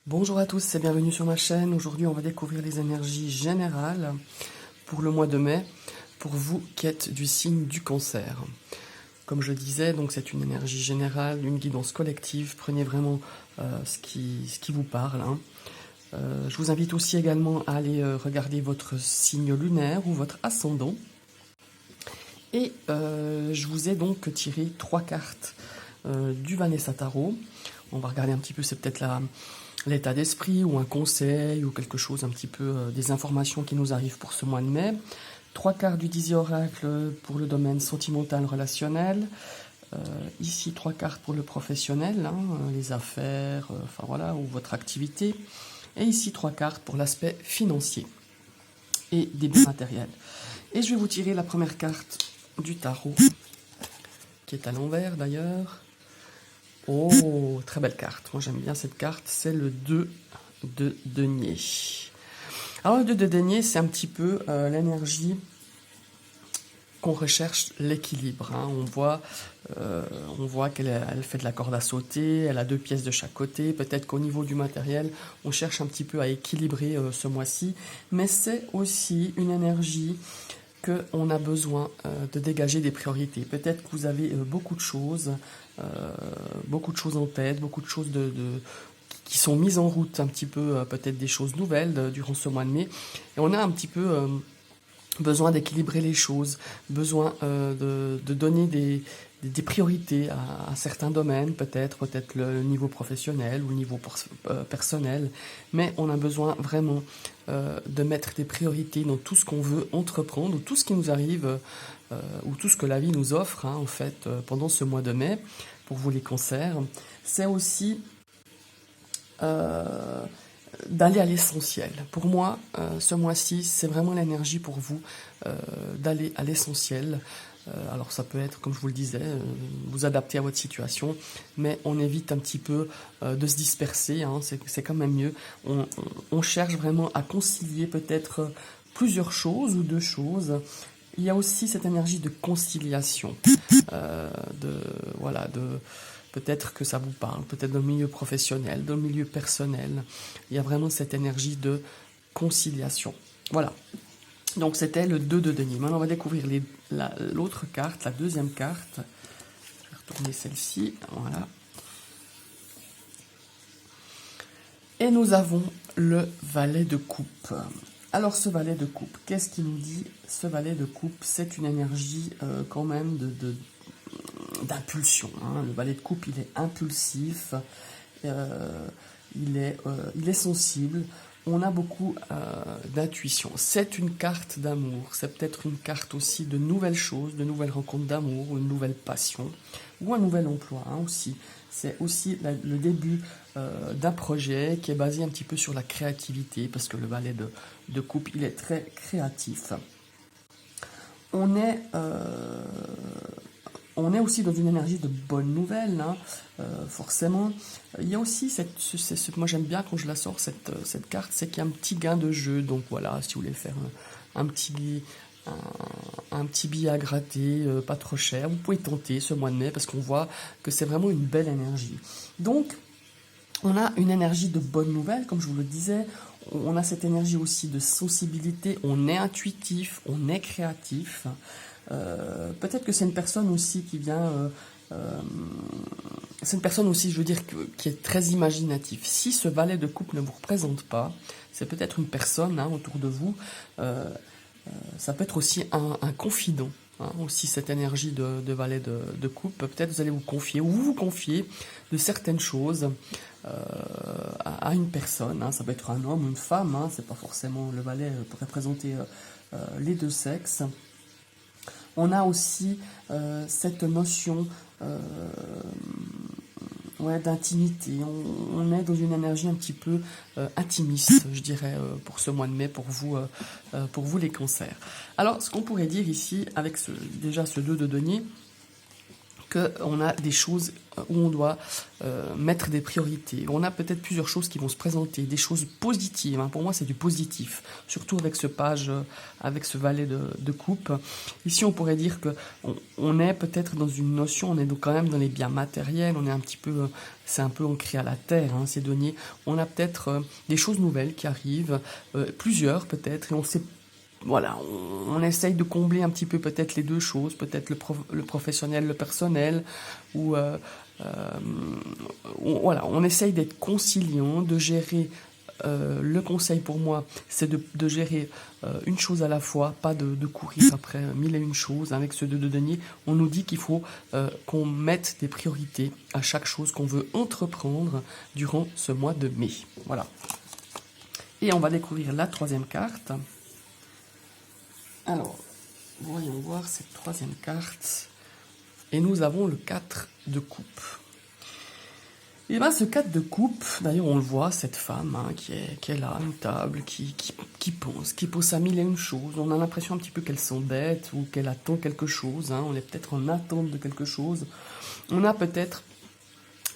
Bonjour à tous et bienvenue sur ma chaîne. Aujourd'hui, on va découvrir les énergies générales pour le mois de mai, pour vous qui êtes du signe du Cancer. Comme je disais, donc c'est une énergie générale, une guidance collective. Prenez vraiment ce qui vous parle. Je vous invite aussi également à aller regarder votre signe lunaire ou votre ascendant. Et je vous ai donc tiré 3 cartes du Vanessa Tarot. On va regarder un petit peu, c'est peut-être l'état d'esprit ou un conseil ou quelque chose, un petit peu des informations qui nous arrivent pour ce mois de mai. 3 cartes du Dizzy Oracle pour le domaine sentimental relationnel. Ici 3 cartes pour le professionnel, les affaires, enfin voilà, ou votre activité. Et ici 3 cartes pour l'aspect financier et des biens matériels. Et je vais vous tirer la première carte du tarot, qui est à l'envers d'ailleurs. Oh, très belle carte. Moi, j'aime bien cette carte. C'est le 2 de denier. Alors, le 2 de denier, c'est un petit peu l'énergie qu'on recherche, l'équilibre. On voit qu'elle fait de la corde à sauter. Elle a 2 pièces de chaque côté. Peut-être qu'au niveau du matériel, on cherche un petit peu à équilibrer ce mois-ci. Mais c'est aussi une énergie qu'on a besoin de dégager des priorités. Peut-être que vous avez beaucoup de choses en tête, beaucoup de choses qui sont mises en route, un petit peu, peut-être des choses nouvelles durant ce mois de mai. Et on a un petit peu besoin d'équilibrer les choses, besoin de donner des priorités à certains domaines, peut-être le niveau professionnel ou le niveau personnel, mais on a besoin vraiment de mettre des priorités dans tout ce qu'on veut entreprendre, ou tout ce qui nous arrive, ou tout ce que la vie nous offre, en fait, pendant ce mois de mai, pour vous les cancers. C'est aussi d'aller à l'essentiel. Pour moi, ce mois-ci, c'est vraiment l'énergie pour vous d'aller à l'essentiel. Alors ça peut être, comme je vous le disais, vous adapter à votre situation, mais on évite un petit peu de se disperser, c'est quand même mieux. On cherche vraiment à concilier peut-être plusieurs choses ou 2 choses. Il y a aussi cette énergie de conciliation, voilà, peut-être que ça vous parle, peut-être dans le milieu professionnel, dans le milieu personnel. Il y a vraiment cette énergie de conciliation. Voilà. Donc c'était le 2 de denier. Maintenant on va découvrir l'autre carte, la deuxième carte. Je vais retourner celle-ci. Voilà. Et nous avons le valet de coupe. Alors ce valet de coupe, qu'est-ce qu'il nous dit? Ce valet de coupe, c'est une énergie quand même d'impulsion. Le valet de coupe, il est impulsif, il est sensible. On a beaucoup d'intuition. C'est une carte d'amour. C'est peut-être une carte aussi de nouvelles choses, de nouvelles rencontres d'amour, une nouvelle passion ou un nouvel emploi aussi. C'est aussi le début d'un projet qui est basé un petit peu sur la créativité, parce que le valet de coupe, il est très créatif. On est aussi dans une énergie de bonnes nouvelles, forcément. Il y a aussi moi j'aime bien quand je la sors, cette carte, c'est qu'il y a un petit gain de jeu. Donc voilà, si vous voulez faire un petit billet à gratter, pas trop cher, vous pouvez tenter ce mois de mai, parce qu'on voit que c'est vraiment une belle énergie. Donc, on a une énergie de bonnes nouvelles, comme je vous le disais. On a cette énergie aussi de sensibilité. On est intuitif, on est créatif. Peut-être que c'est une personne aussi qui vient... c'est une personne aussi, je veux dire, qui est très imaginative. Si ce valet de coupe ne vous représente pas, c'est peut-être une personne autour de vous. Ça peut être aussi un confident. Aussi cette énergie de valet de coupe. Peut-être vous allez vous confier, ou vous confier de certaines choses à une personne. Ça peut être un homme ou une femme. C'est pas forcément, le valet peut représenter les 2 sexes. On a aussi cette notion d'intimité. On est dans une énergie un petit peu intimiste, je dirais, pour ce mois de mai, pour vous les cancers. Alors, ce qu'on pourrait dire ici, avec déjà ce 2 de denier, qu'on a des choses où on doit mettre des priorités. On a peut-être plusieurs choses qui vont se présenter, des choses positives. Pour moi, c'est du positif, surtout avec ce page, avec ce valet de coupe. Ici, on pourrait dire que on est peut-être dans une notion, on est donc quand même dans les biens matériels, on est un petit peu, c'est un peu ancré à la terre, ces deniers. On a peut-être des choses nouvelles qui arrivent, plusieurs peut-être, et on sait. Voilà, on essaye de combler un petit peu peut-être les deux choses, peut-être le professionnel, le personnel, ou voilà, on essaye d'être conciliant, de gérer. Le conseil pour moi, c'est de gérer une chose à la fois, pas de courir après mille et une choses. Avec ce deux de denier, on nous dit qu'il faut qu'on mette des priorités à chaque chose qu'on veut entreprendre durant ce mois de mai. Voilà. Et on va découvrir la troisième carte. Alors, voyons voir cette troisième carte. Et nous avons le 4 de coupe. Et bien ce 4 de coupe, d'ailleurs on le voit, cette femme qui est là, à une table, qui pense à mille et une choses. On a l'impression un petit peu qu'elle s'embête ou qu'elle attend quelque chose. On est peut-être en attente de quelque chose. On a peut-être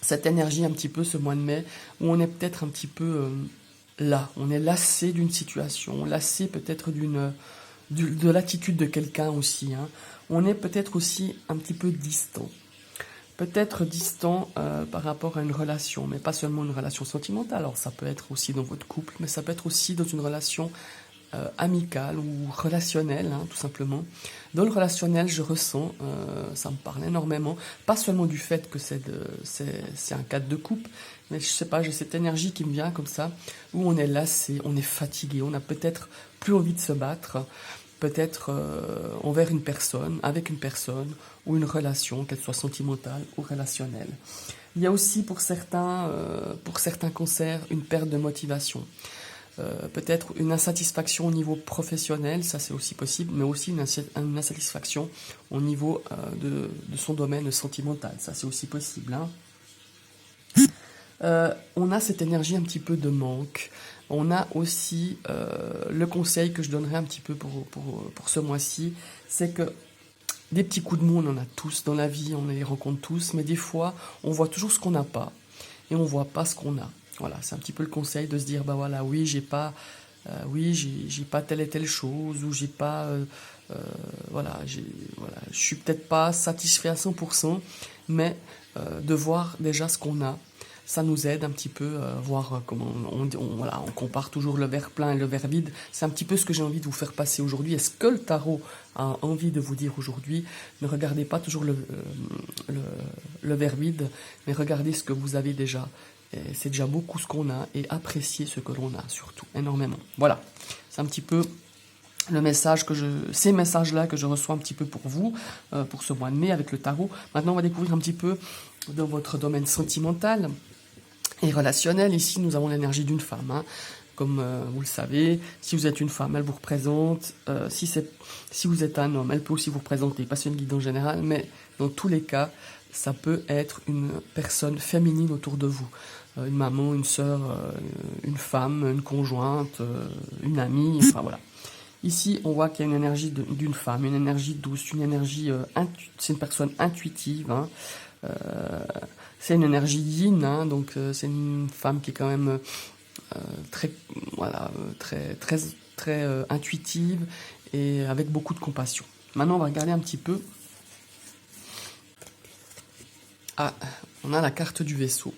cette énergie un petit peu ce mois de mai, où on est peut-être un petit peu là. On est lassé d'une situation, lassé peut-être de l'attitude de quelqu'un aussi. On est peut-être aussi un petit peu distant. Peut-être distant par rapport à une relation, mais pas seulement une relation sentimentale. Alors ça peut être aussi dans votre couple, mais ça peut être aussi dans une relation amicale ou relationnelle, tout simplement. Dans le relationnel, je ressens, ça me parle énormément, pas seulement du fait que c'est un 4 de coupe, mais je sais pas, j'ai cette énergie qui me vient comme ça, où on est lassé, on est fatigué, on a peut-être plus envie de se battre, peut-être envers une personne, avec une personne, ou une relation, qu'elle soit sentimentale ou relationnelle. Il y a aussi pour certains cancers une perte de motivation. Peut-être une insatisfaction au niveau professionnel, ça c'est aussi possible, mais aussi une insatisfaction au niveau de son domaine sentimental, ça c'est aussi possible. On a cette énergie un petit peu de manque. On a aussi le conseil que je donnerais un petit peu pour ce mois-ci, c'est que des petits coups de mou, on en a tous dans la vie, on les rencontre tous, mais des fois, on voit toujours ce qu'on n'a pas et on voit pas ce qu'on a. Voilà, c'est un petit peu le conseil de se dire, bah voilà, oui, j'ai pas telle et telle chose, ou j'ai pas, je suis peut-être pas satisfait à 100%, mais de voir déjà ce qu'on a, ça nous aide un petit peu à voir comment on compare toujours le verre plein et le verre vide. C'est un petit peu ce que j'ai envie de vous faire passer aujourd'hui. Est-ce que le tarot a envie de vous dire aujourd'hui? Ne regardez pas toujours le verre vide, mais regardez ce que vous avez déjà. C'est déjà beaucoup ce qu'on a, et appréciez ce que l'on a surtout, énormément. Voilà, c'est un petit peu ces messages-là que je reçois un petit peu pour vous, pour ce mois de mai avec le tarot. Maintenant, on va découvrir un petit peu dans votre domaine sentimental et relationnel. Ici, nous avons l'énergie d'une femme. Comme vous le savez, si vous êtes une femme, elle vous représente. Si vous êtes un homme, elle peut aussi vous représenter. Pas sur une guide en général, mais dans tous les cas, ça peut être une personne féminine autour de vous. Une maman, une sœur, une femme, une conjointe, une amie, enfin voilà. Ici, on voit qu'il y a une énergie d'une femme, une énergie douce, une énergie... c'est une personne intuitive. C'est une énergie yin, donc c'est une femme qui est quand même très intuitive et avec beaucoup de compassion. Maintenant, on va regarder un petit peu. Ah, on a la carte du vaisseau.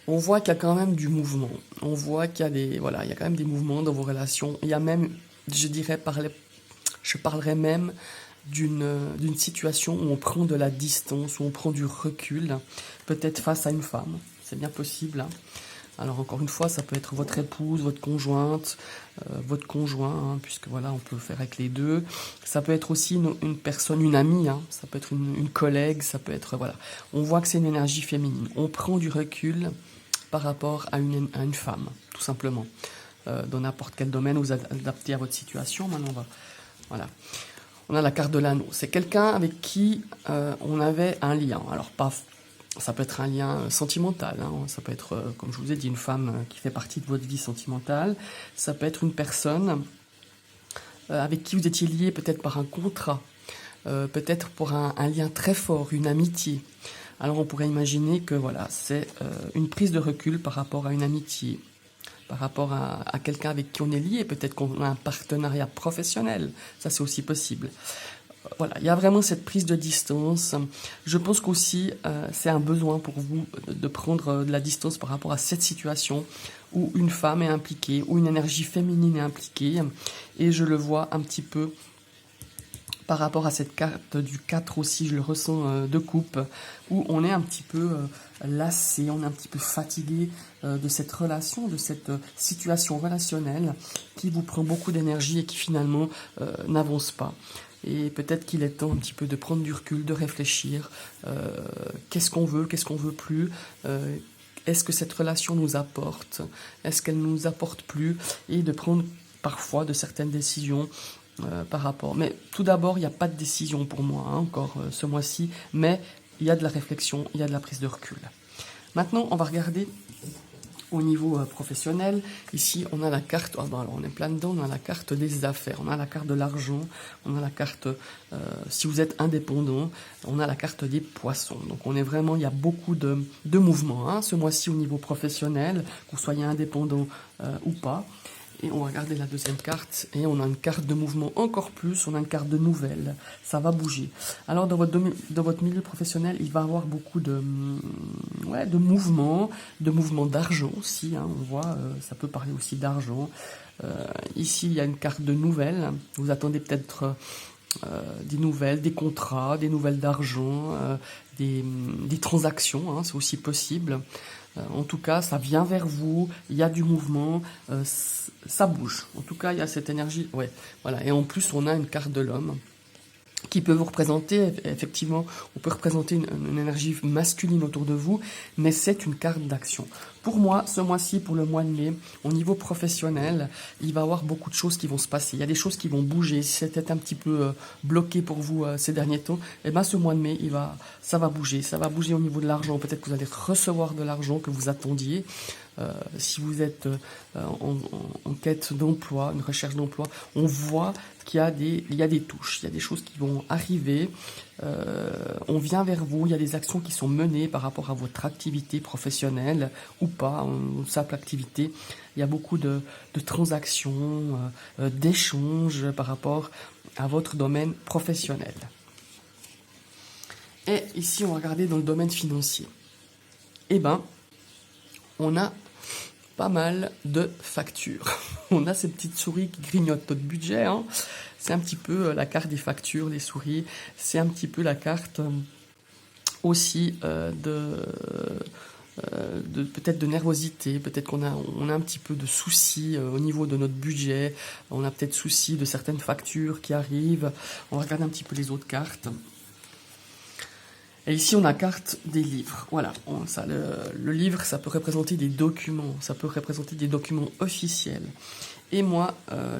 On voit qu'il y a quand même du mouvement. On voit qu'il y a il y a quand même des mouvements dans vos relations. Il y a même, je parlerais même d'une situation où on prend de la distance, où on prend du recul, peut-être face à une femme. C'est bien possible. Alors encore une fois, ça peut être votre épouse, votre conjointe, votre conjoint, puisque voilà, on peut faire avec les deux. Ça peut être aussi une personne, une amie, ça peut être une collègue, ça peut être, voilà. On voit que c'est une énergie féminine. On prend du recul par rapport à une femme, tout simplement. Dans n'importe quel domaine, vous adaptez à votre situation. Maintenant, voilà. On a la carte de l'anneau. C'est quelqu'un avec qui on avait un lien. Alors, ça peut être un lien sentimental. Ça peut être, comme je vous ai dit, une femme qui fait partie de votre vie sentimentale. Ça peut être une personne avec qui vous étiez lié peut-être par un contrat. peut-être pour un lien très fort, une amitié. Alors on pourrait imaginer que voilà, c'est une prise de recul par rapport à une amitié, par rapport à quelqu'un avec qui on est lié, peut-être qu'on a un partenariat professionnel, ça c'est aussi possible. Voilà, il y a vraiment cette prise de distance. Je pense qu'aussi c'est un besoin pour vous de prendre de la distance par rapport à cette situation où une femme est impliquée, où une énergie féminine est impliquée, et je le vois un petit peu par rapport à cette carte du 4 aussi, je le ressens de coupe, où on est un petit peu lassé, on est un petit peu fatigué de cette relation, de cette situation relationnelle qui vous prend beaucoup d'énergie et qui finalement n'avance pas. Et peut-être qu'il est temps un petit peu de prendre du recul, de réfléchir, qu'est-ce qu'on veut plus, est-ce que cette relation nous apporte, est-ce qu'elle ne nous apporte plus, et de prendre parfois de certaines décisions par rapport. Mais tout d'abord, il n'y a pas de décision pour moi encore ce mois-ci, mais il y a de la réflexion, il y a de la prise de recul. Maintenant, on va regarder au niveau professionnel. Ici, on a la carte, alors on est plein dedans, on a la carte des affaires, on a la carte de l'argent, on a la carte, si vous êtes indépendant, on a la carte des poissons. Donc on est vraiment, il y a beaucoup de mouvements ce mois-ci au niveau professionnel, que vous soyez indépendant ou pas. Et on va regarder la deuxième carte, et on a une carte de mouvement encore plus, on a une carte de nouvelles, ça va bouger. Alors dans votre milieu professionnel, il va y avoir beaucoup de mouvements d'argent aussi, on voit, ça peut parler aussi d'argent. Ici, il y a une carte de nouvelles, vous attendez peut-être des nouvelles, des contrats, des nouvelles d'argent, des transactions, c'est aussi possible. En tout cas, ça vient vers vous, il y a du mouvement, ça bouge. En tout cas, il y a cette énergie. Ouais, voilà. Et en plus, on a une carte de l'homme qui peut vous représenter, effectivement, on peut représenter une énergie masculine autour de vous, mais c'est une carte d'action. Pour moi, ce mois-ci, pour le mois de mai, au niveau professionnel, il va y avoir beaucoup de choses qui vont se passer. Il y a des choses qui vont bouger. Si c'était un petit peu bloqué pour vous ces derniers temps, eh ben, ce mois de mai, ça va bouger. Ça va bouger au niveau de l'argent. Peut-être que vous allez recevoir de l'argent que vous attendiez. Si vous êtes en quête d'emploi, une recherche d'emploi, on voit qu'il y a des touches, il y a des choses qui vont arriver, on vient vers vous, il y a des actions qui sont menées par rapport à votre activité professionnelle ou pas, une simple activité. Il y a beaucoup de transactions, d'échanges par rapport à votre domaine professionnel. Et ici, on va regarder dans le domaine financier. Eh ben, on a pas mal de factures. On a ces petites souris qui grignotent notre budget. C'est un petit peu la carte des factures, les souris. C'est un petit peu la carte aussi peut-être de nervosité. Peut-être qu'on a un petit peu de soucis au niveau de notre budget. On a peut-être soucis de certaines factures qui arrivent. On va regarder un petit peu les autres cartes. Et ici, on a la carte des livres. Voilà, le livre, ça peut représenter des documents, ça peut représenter des documents officiels. Et moi,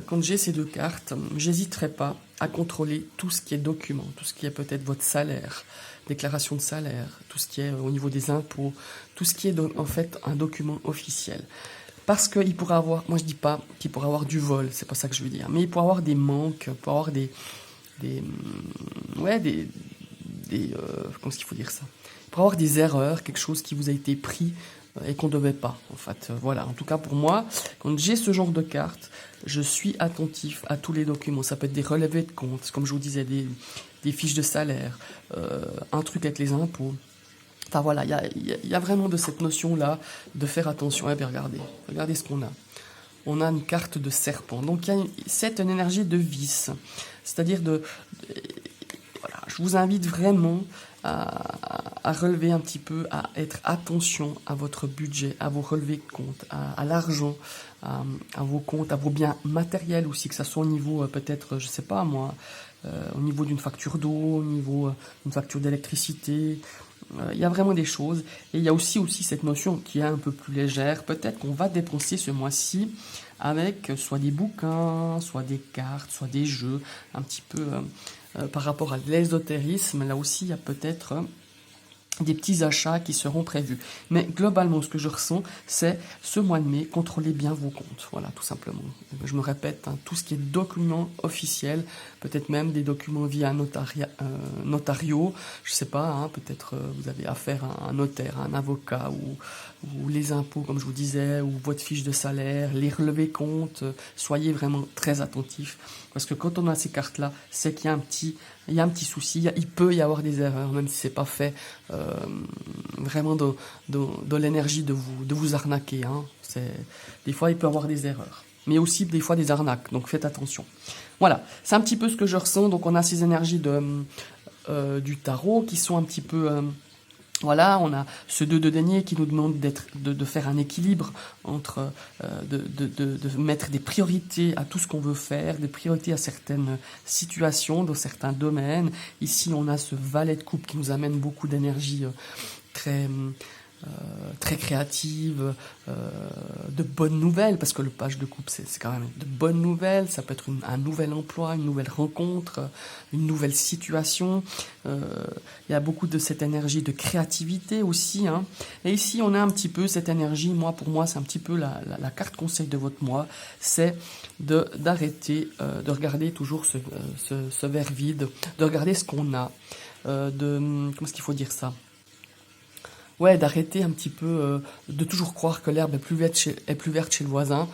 quand j'ai ces deux cartes, j'hésiterai pas à contrôler tout ce qui est document, tout ce qui est peut-être votre salaire, déclaration de salaire, tout ce qui est au niveau des impôts, tout ce qui est en fait un document officiel. Parce qu'il pourrait avoir, moi je dis pas qu'il pourrait avoir du vol, c'est pas ça que je veux dire, mais il pourrait avoir des manques, il pourrait avoir comment est-ce qu'il faut dire ça? Il pourrait y avoir des erreurs, quelque chose qui vous a été pris et qu'on ne devait pas, en fait. Voilà, en tout cas pour moi, quand j'ai ce genre de carte, je suis attentif à tous les documents. Ça peut être des relevés de compte, comme je vous disais, des fiches de salaire, un truc avec les impôts. Enfin voilà, il y a vraiment de cette notion-là de faire attention. Eh bien regardez ce qu'on a. On a une carte de serpent. Donc c'est une énergie de vice, c'est-à-dire voilà, je vous invite vraiment à relever un petit peu, à être attention à votre budget, à vos relevés de compte, à l'argent, à vos comptes, à vos biens matériels aussi, que ça soit au niveau peut-être, je sais pas moi, au niveau d'une facture d'eau, au niveau d'une facture d'électricité. Il y a vraiment des choses. Et il y a aussi cette notion qui est un peu plus légère. Peut-être qu'on va dépenser ce mois-ci avec soit des bouquins, soit des cartes, soit des jeux, un petit peu par rapport à l'ésotérisme. Là aussi, il y a peut-être des petits achats qui seront prévus. Mais globalement, ce que je ressens, c'est ce mois de mai, contrôlez bien vos comptes. Voilà, tout simplement. Je me répète, hein, tout ce qui est documents officiels, peut-être même des documents via notariaux, je sais pas, hein, peut-être vous avez affaire à un notaire, à un avocat, ou les impôts, comme je vous disais, ou votre fiche de salaire, les relevés comptes, soyez vraiment très attentifs. Parce que quand on a ces cartes-là, c'est qu'il y a un petit souci, il peut y avoir des erreurs, même si c'est pas fait vraiment de l'énergie de vous arnaquer. Hein. Des fois, il peut y avoir des erreurs, mais aussi des fois des arnaques, donc faites attention. Voilà, c'est un petit peu ce que je ressens. Donc on a ces énergies du tarot qui sont un petit peu... voilà, on a ce 2 de denier qui nous demande de faire un équilibre entre de mettre des priorités à tout ce qu'on veut faire, des priorités à certaines situations, dans certains domaines. Ici, on a ce valet de coupe qui nous amène beaucoup d'énergie très créative, de bonnes nouvelles, parce que le page de coupe, c'est quand même de bonnes nouvelles. Ça peut être un nouvel emploi, une nouvelle rencontre, une nouvelle situation. Il y a beaucoup de cette énergie de créativité aussi. Hein. Et ici, on a un petit peu cette énergie, pour moi, c'est un petit peu la carte conseil de votre mois, c'est d'arrêter de regarder toujours ce verre vide, de regarder ce qu'on a, comment est-ce qu'il faut dire ça? Ouais, d'arrêter un petit peu de toujours croire que l'herbe est plus verte chez le voisin,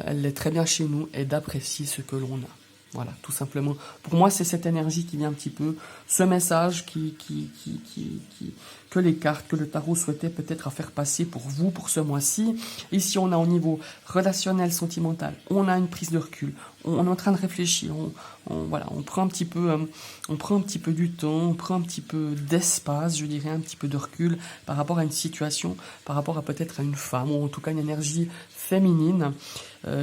elle l'est très bien chez nous, et d'apprécier ce que l'on a. Voilà, tout simplement. Pour moi, c'est cette énergie qui vient un petit peu, ce message que les cartes, que le tarot souhaitait peut-être à faire passer pour vous, pour ce mois-ci. Ici, on a au niveau relationnel, sentimental, on a une prise de recul, on est en train de réfléchir, voilà, on prend un petit peu du temps, on prend un petit peu d'espace, je dirais, un petit peu de recul par rapport à une situation, par rapport à peut-être à une femme, ou en tout cas une énergie féminine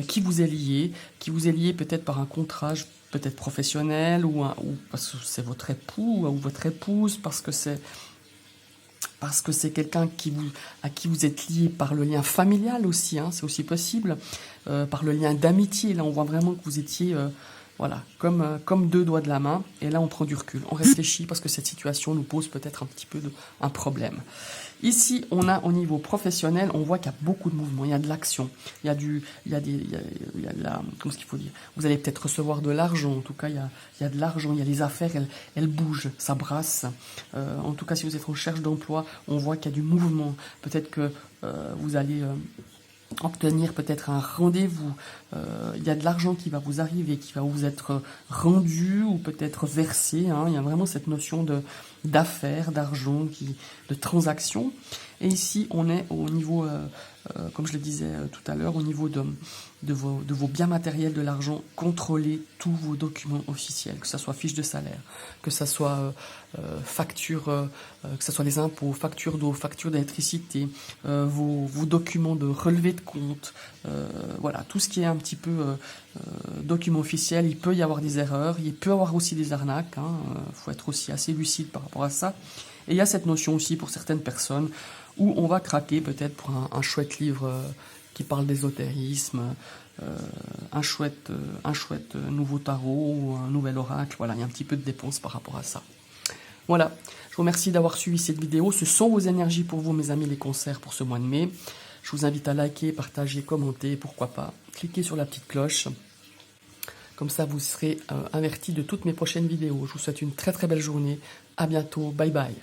qui vous est liée peut-être par un contrat, peut-être professionnel, ou parce que c'est votre époux ou votre épouse, parce que c'est quelqu'un à qui vous êtes lié par le lien familial aussi, hein, c'est aussi possible, par le lien d'amitié. Là, on voit vraiment que vous étiez, voilà, comme 2 doigts de la main. Et là, on prend du recul, on réfléchit parce que cette situation nous pose peut-être un petit peu un problème. Ici, on a au niveau professionnel, on voit qu'il y a beaucoup de mouvements, il y a de l'action, il y a de la, comment est-ce qu'il faut dire? Vous allez peut-être recevoir de l'argent, en tout cas, il y a de l'argent, il y a les affaires, elles bougent, ça brasse. En tout cas, si vous êtes en recherche d'emploi, on voit qu'il y a du mouvement. Peut-être que vous allez obtenir peut-être un rendez-vous, il y a de l'argent qui va vous arriver, qui va vous être rendu ou peut-être versé, hein. Il y a vraiment cette notion d'affaires, d'argent, de transaction. Et ici, on est au niveau, comme je le disais tout à l'heure, au niveau de vos biens matériels, de l'argent. Contrôlez tous vos documents officiels, que ce soit fiche de salaire, que ce soit facture, que ce soit les impôts, facture d'eau, facture d'électricité, vos documents de relevé de compte, voilà, tout ce qui est un petit peu document officiel. Il peut y avoir des erreurs, il peut y avoir aussi des arnaques, hein, faut être aussi assez lucide par rapport à ça. Et il y a cette notion aussi pour certaines personnes où on va craquer peut-être pour un chouette livre qui parle d'ésotérisme, un chouette nouveau tarot ou un nouvel oracle. Voilà, il y a un petit peu de dépense par rapport à ça. Voilà, je vous remercie d'avoir suivi cette vidéo. Ce sont vos énergies pour vous, mes amis, les concerts pour ce mois de mai. Je vous invite à liker, partager, commenter, pourquoi pas. Cliquez sur la petite cloche. Comme ça, vous serez avertis de toutes mes prochaines vidéos. Je vous souhaite une très très belle journée. À bientôt. Bye bye.